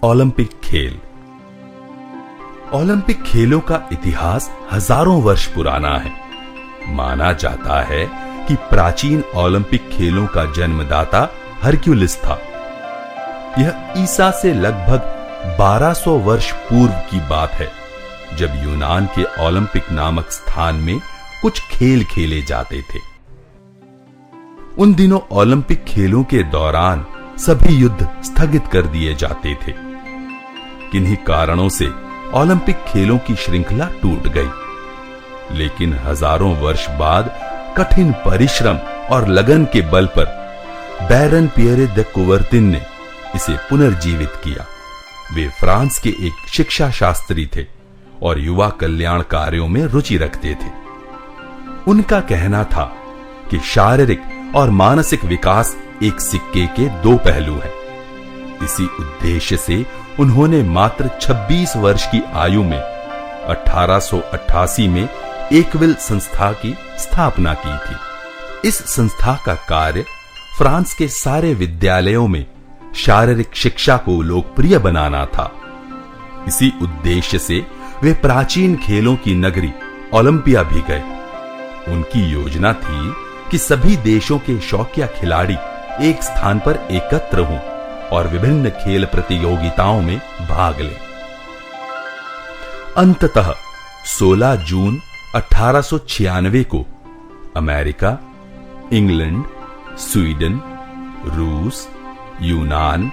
Olympic खेल। Olympic खेलों का इतिहास हजारों वर्ष पुराना है। माना जाता है कि प्राचीन ओलंपिक खेलों का जन्मदाता हरक्यूलिस था। यह ईसा से लगभग 1200 वर्ष पूर्व की बात है, जब यूनान के ओलंपिक नामक स्थान में कुछ खेल खेले जाते थे। उन दिनों ओलंपिक खेलों के दौरान सभी युद्ध स्थगित कर दिए जाते थे। किन्हीं कारणों से ओलंपिक खेलों की श्रृंखला टूट गई, लेकिन हजारों वर्ष बाद कठिन परिश्रम और लगन के बल पर बैरन पियरे दे कुबर्तिन ने इसे पुनर्जीवित किया। वे फ्रांस के एक शिक्षा शास्त्री थे और युवा कल्याण कार्यों में रुचि रखते थे। उनका कहना था कि शारीरिक और मानसिक विकास एक सिक्के के दो पहलू हैं। इसी उद्देश्य से उन्होंने मात्र 26 वर्ष की आयु में 1888 में एकविल संस्था की स्थापना की थी। इस संस्था का कार्य फ्रांस के सारे विद्यालयों में शारीरिक शिक्षा को लोकप्रिय बनाना था। इसी उद्देश्य से वे प्राचीन खेलों की नगरी ओलंपिया भी गए। उनकी योजना थी कि सभी देशों के शौकिया खिलाड़ी एक स्थान पर एकत्र हों और विभिन्न खेल प्रतियोगिताओं में भाग लें। अंततः 16 जून 1896 को अमेरिका, इंग्लैंड, स्वीडन, रूस, यूनान,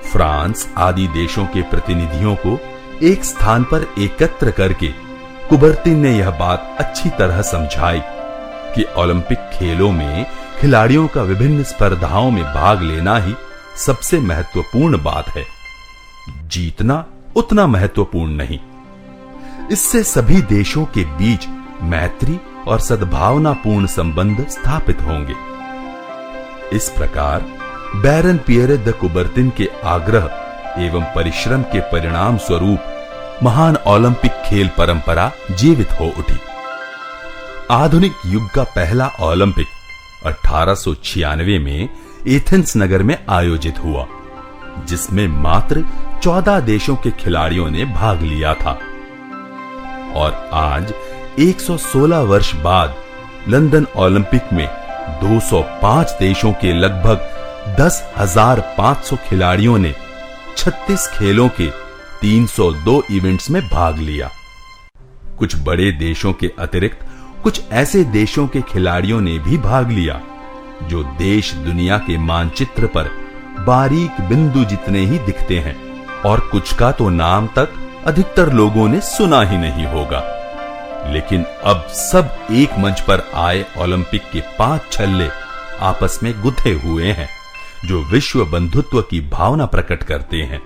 फ्रांस आदि देशों के प्रतिनिधियों को एक स्थान पर एकत्र करके कुबर्तिन ने यह बात अच्छी तरह समझाई कि ओलंपिक खेलों में खिलाड़ियों का विभिन्न स्पर्धाओं में भाग लेना ही सबसे महत्वपूर्ण बात है। जीतना उतना महत्वपूर्ण नहीं। इससे सभी देशों के बीच मैत्री और सद्भावनापूर्ण संबंध स्थापित होंगे। इस प्रकार बैरन पियरे दे कुबर्तिन के आग्रह एवं परिश्रम के परिणाम स्वरूप महान ओलंपिक खेल परंपरा जीवित हो उठी। आधुनिक युग का पहला ओलंपिक 1896 में एथेंस नगर में आयोजित हुआ, जिसमें मात्र 14 देशों के खिलाड़ियों ने भाग लिया था। और आज 116 वर्ष बाद लंदन ओलंपिक में 205 देशों के लगभग 10,500 खिलाड़ियों ने 36 खेलों के 302 इवेंट्स में भाग लिया। कुछ बड़े देशों के अतिरिक्त कुछ ऐसे देशों के खिलाड़ियों ने भी भाग लिया जो देश दुनिया के मानचित्र पर बारीक बिंदु जितने ही दिखते हैं, और कुछ का तो नाम तक अधिकतर लोगों ने सुना ही नहीं होगा। लेकिन अब सब एक मंच पर आए ओलंपिक के 5 छल्ले आपस में गुथे हुए हैं, जो विश्व बंधुत्व की भावना प्रकट करते हैं।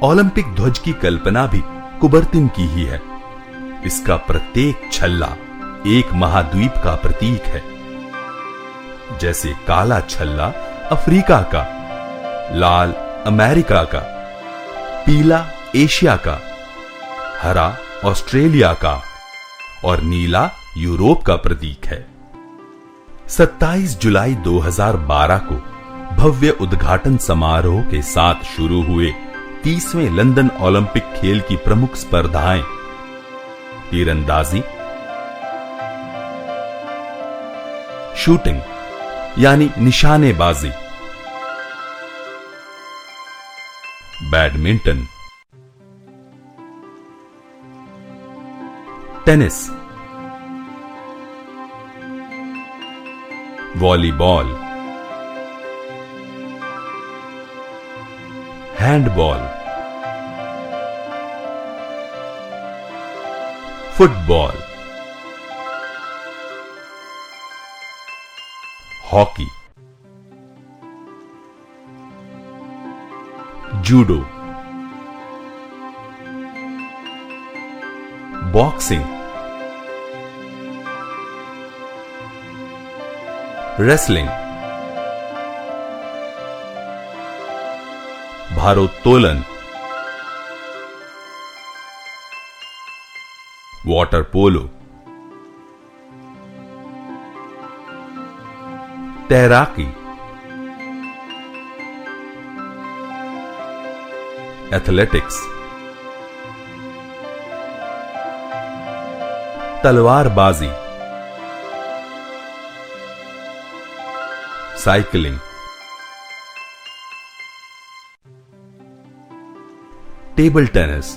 ओलंपिक ध्वज की कल्पना भी कुबर्तिन की ही है। इसका प्रत्येक छल्ला एक महाद्वीप का प्रतीक है। जैसे काला छल्ला अफ्रीका का, लाल अमेरिका का, पीला एशिया का, हरा ऑस्ट्रेलिया का और नीला यूरोप का प्रतीक है। 27 जुलाई 2012 को भव्य उद्घाटन समारोह के साथ शुरू हुए 30वें लंदन ओलंपिक खेल की प्रमुख स्पर्धाएं तीरंदाजी, शूटिंग यानी निशानेबाजी, badminton, tennis, volleyball, handball, football, hockey, judo, boxing, wrestling, भारोत्तोलन, वाटर पोलो, तैराकी, एथलेटिक्स, तलवारबाजी, साइकिलिंग, टेबल टेनिस,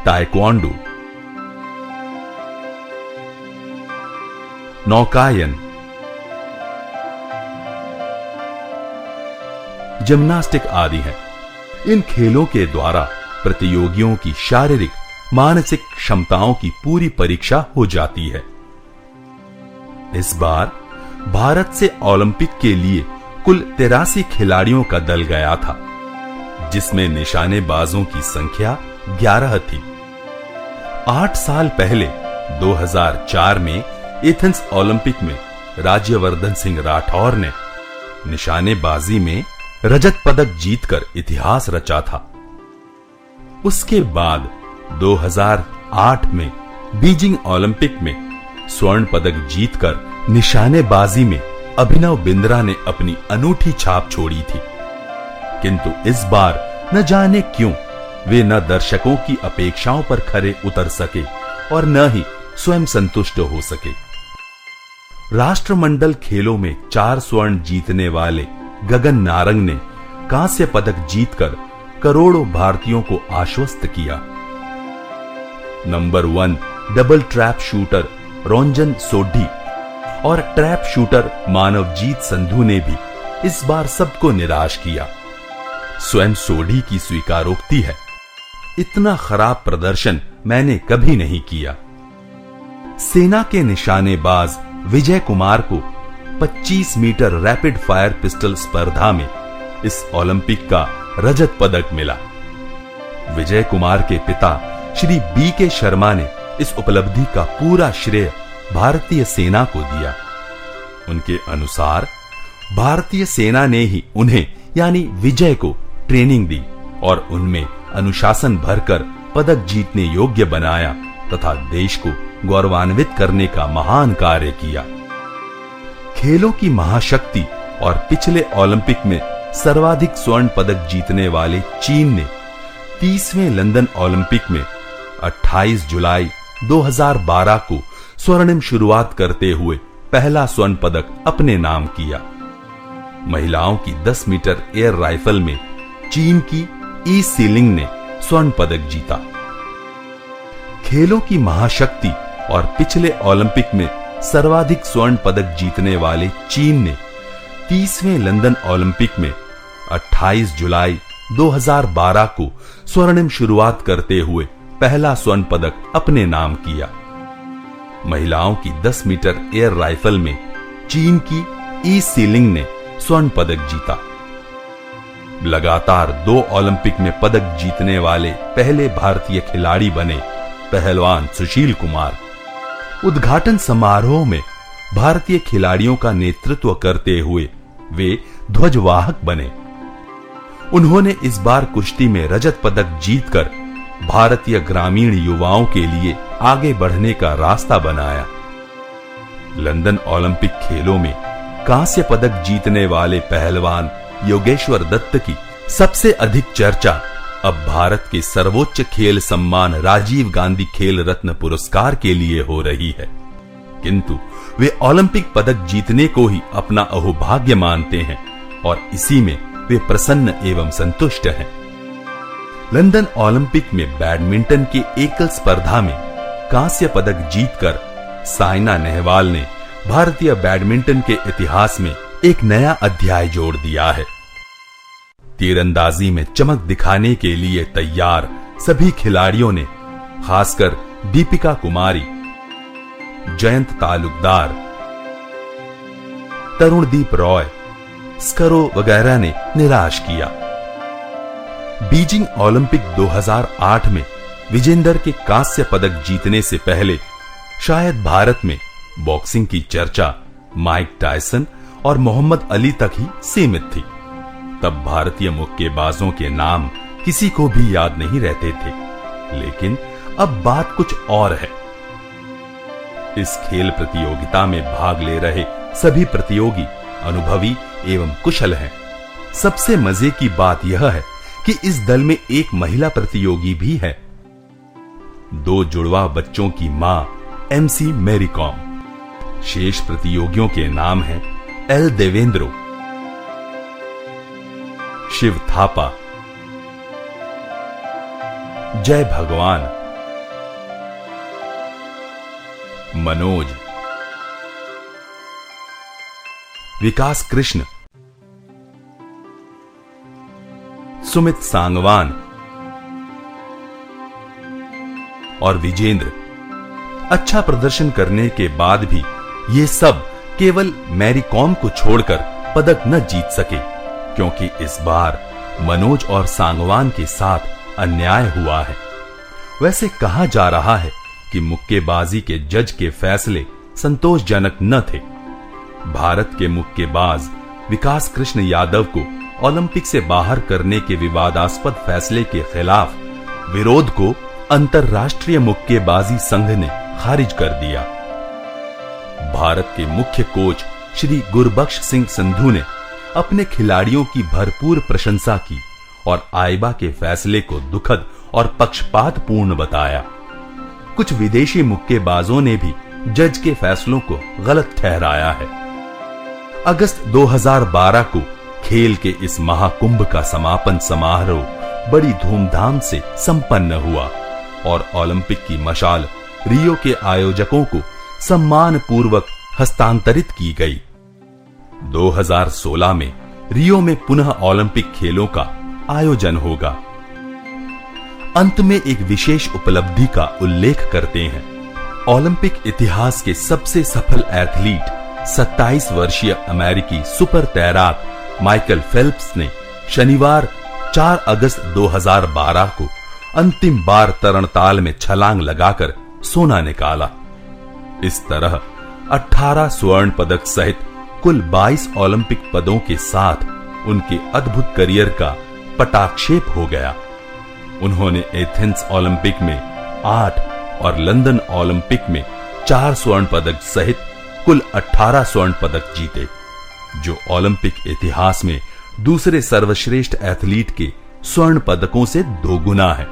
ताइक्वांडो, नौकायन, जिम्नास्टिक आदि हैं। इन खेलों के द्वारा प्रतियोगियों की शारीरिक मानसिक क्षमताओं की पूरी परीक्षा हो जाती है। इस बार भारत से ओलंपिक के लिए कुल 83 खिलाड़ियों का दल गया था, जिसमें निशानेबाजों की संख्या 11 थी। 8 साल पहले 2004 में एथेंस ओलंपिक में राज्यवर्धन सिंह राठौर ने निशानेबाजी में रजत पदक जीतकर इतिहास रचा था। उसके बाद 2008 में बीजिंग ओलंपिक में स्वर्ण पदक जीतकर निशानेबाजी में अभिनव बिंद्रा ने अपनी अनूठी छाप छोड़ी थी। किंतु इस बार न जाने क्यों वे न दर्शकों की अपेक्षाओं पर खरे उतर सके और न ही स्वयं संतुष्ट हो सके। राष्ट्रमंडल खेलों में 4 स्वर्ण जीतने वाले गगन नारंग ने कांस्य पदक जीतकर करोड़ों भारतीयों को आश्वस्त किया। Number 1 double trap shooter Ranjan Sodhi और ट्रैप शूटर मानवजीत संधू ने भी इस बार सबको निराश किया। स्वयं सोढी की स्वीकारोक्ति है, इतना खराब प्रदर्शन मैंने कभी नहीं किया। सेना के निशानेबाज विजय कुमार को 25 मीटर रैपिड फायर पिस्टल स्पर्धा में इस ओलंपिक का रजत पदक मिला। विजय कुमार के पिता श्री B.K. शर्मा ने इस उपलब्धि का पूरा श्रेय भारतीय सेना को दिया। उनके अनुसार भारतीय सेना ने ही उन्हें यानी विजय को ट्रेनिंग दी और उनमें अनुशासन भरकर पदक जीतने योग्य बनाया तथा देश को गौरवान्वित करने का महान कार्य किया। खेलों की महाशक्ति और पिछले ओलंपिक में सर्वाधिक स्वर्ण पदक जीतने वाले चीन ने 30वें लंदन ओलंपिक में 28 जुलाई 2012 को स्वर्णिम शुरुआत करते हुए पहला स्वर्ण पदक अपने नाम किया। महिलाओं की 10 मीटर एयर राइफल में चीन की ई सीलिंग ने स्वर्ण पदक जीता। खेलों की महाशक्ति और पिछले ओलंपिक में सर्वाधिक स्वर्ण पदक जीतने वाले चीन ने 30वें लंदन ओलंपिक में 28 जुलाई 2012 को स्वर्णिम शुरुआत करते हुए पहला स्वर्ण पदक अपने नाम किया। महिलाओं की 10 मीटर एयर राइफल में चीन की ई सीलिंग ने स्वर्ण पदक जीता। लगातार 2 ओलंपिक में पदक जीतने वाले पहले भारतीय खिलाड़ी बने पहलवान सुशील कुमार। उद्घाटन समारोह में भारतीय खिलाड़ियों का नेतृत्व करते हुए वे ध्वजवाहक बने। उन्होंने इस बार कुश्ती में रजत पदक जीतकर भारतीय ग्रामीण युवाओं के लिए आगे बढ़ने का रास्ता बनाया। लंदन ओलंपिक खेलों में कांस्य पदक जीतने वाले पहलवान योगेश्वर दत्त की सबसे अधिक चर्चा अब भारत के सर्वोच्च खेल सम्मान राजीव गांधी खेल रत्न पुरस्कार के लिए हो रही है। किंतु वे ओलंपिक पदक जीतने को ही अपना अहोभाग्य मानते हैं और इसी में वे प्रसन्न एवं संतुष्ट हैं। लंदन ओलंपिक में बैडमिंटन की एकल स्पर्धा में कांस्य पदक जीतकर साइना नेहवाल ने भारतीय बैडमिंटन के इतिहास में एक नया अध्याय जोड़ दिया है। तीरंदाजी में चमक दिखाने के लिए तैयार सभी खिलाड़ियों ने, खासकर दीपिका कुमारी, जयंत तालुकदार, तरुणदीप रॉय, स्करो वगैरह ने निराश किया। बीजिंग ओलंपिक 2008 में विजेंदर के कांस्य पदक जीतने से पहले शायद भारत में बॉक्सिंग की चर्चा माइक टायसन और मोहम्मद अली तक ही सीमित थी। तब भारतीय मुक्केबाजों के नाम किसी को भी याद नहीं रहते थे, लेकिन अब बात कुछ और है। इस खेल प्रतियोगिता में भाग ले रहे सभी प्रतियोगी अनुभवी एवं कुशल हैं। सबसे मजे की बात यह है कि इस दल में एक महिला प्रतियोगी भी है। 2 जुड़वा बच्चों की मां MC मैरी कॉम। शेष प्रतियोगियों के नाम हैं L देवेंद्रो, शिव थापा, जय भगवान, मनोज, विकास कृष्ण, सुमित सांगवान और विजेंद्र। अच्छा प्रदर्शन करने के बाद भी ये सब केवल मैरी कॉम को छोड़कर पदक न जीत सके, क्योंकि इस बार मनोज और सांगवान के साथ अन्याय हुआ है। वैसे कहा जा रहा है कि मुक्केबाजी के जज के फैसले संतोषजनक न थे। भारत के मुक्केबाज विकास कृष्ण यादव को ओलंपिक से बाहर करने के विवादास्पद फैसले के खिलाफ विरोध को अंतर्राष्ट्रीय मुक्केबाजी संघ ने खारिज कर दिया। भारत के मुख्य कोच श्री गुरबख्श सिंह संधू ने अपने खिलाड़ियों की भरपूर प्रशंसा की और आईबा के फैसले को दुखद और पक्षपातपूर्ण बताया। कुछ विदेशी मुक्केबाजों ने भी जज के फैसलों को गलत ठहराया है। अगस्त 2012 को खेल के इस महाकुंभ का समापन समारोह बड़ी धूमधाम से संपन्न हुआ और ओलंपिक की मशाल रियो के आयोजकों को सम्मान पूर्वक हस्तांतरित की गई। 2016 में रियो में पुनः ओलंपिक खेलों का आयोजन होगा। अंत में एक विशेष उपलब्धि का उल्लेख करते हैं। ओलंपिक इतिहास के सबसे सफल एथलीट 27 वर्षीय अमेरिकी सुपर तैराक माइकल फेल्प्स ने शनिवार 4 अगस्त 2012 को अंतिम बार तरणताल में छलांग लगाकर सोना निकाला। इस तरह 18 स्वर्ण पदक सहित कुल 22 ओलंपिक पदों के साथ उनके अद्भुत करियर का पटाक्षेप हो गया। उन्होंने एथेंस ओलंपिक में 8 और लंदन ओलंपिक में 4 स्वर्ण पदक सहित कुल 18 स्वर्ण पदक जीते, जो ओलंपिक इतिहास में दूसरे सर्वश्रेष्ठ एथलीट के स्वर्ण पदकों से 2 गुना है।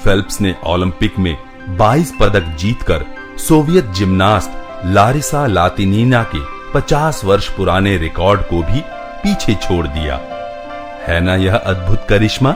फेल्प्स ने ओलंपिक में 22 पदक जीतकर सोवियत जिम्नास्ट लारिसा लातिनिना के 50 वर्ष पुराने रिकॉर्ड को भी पीछे छोड़ दिया। है ना यह अद्भुत करिश्मा।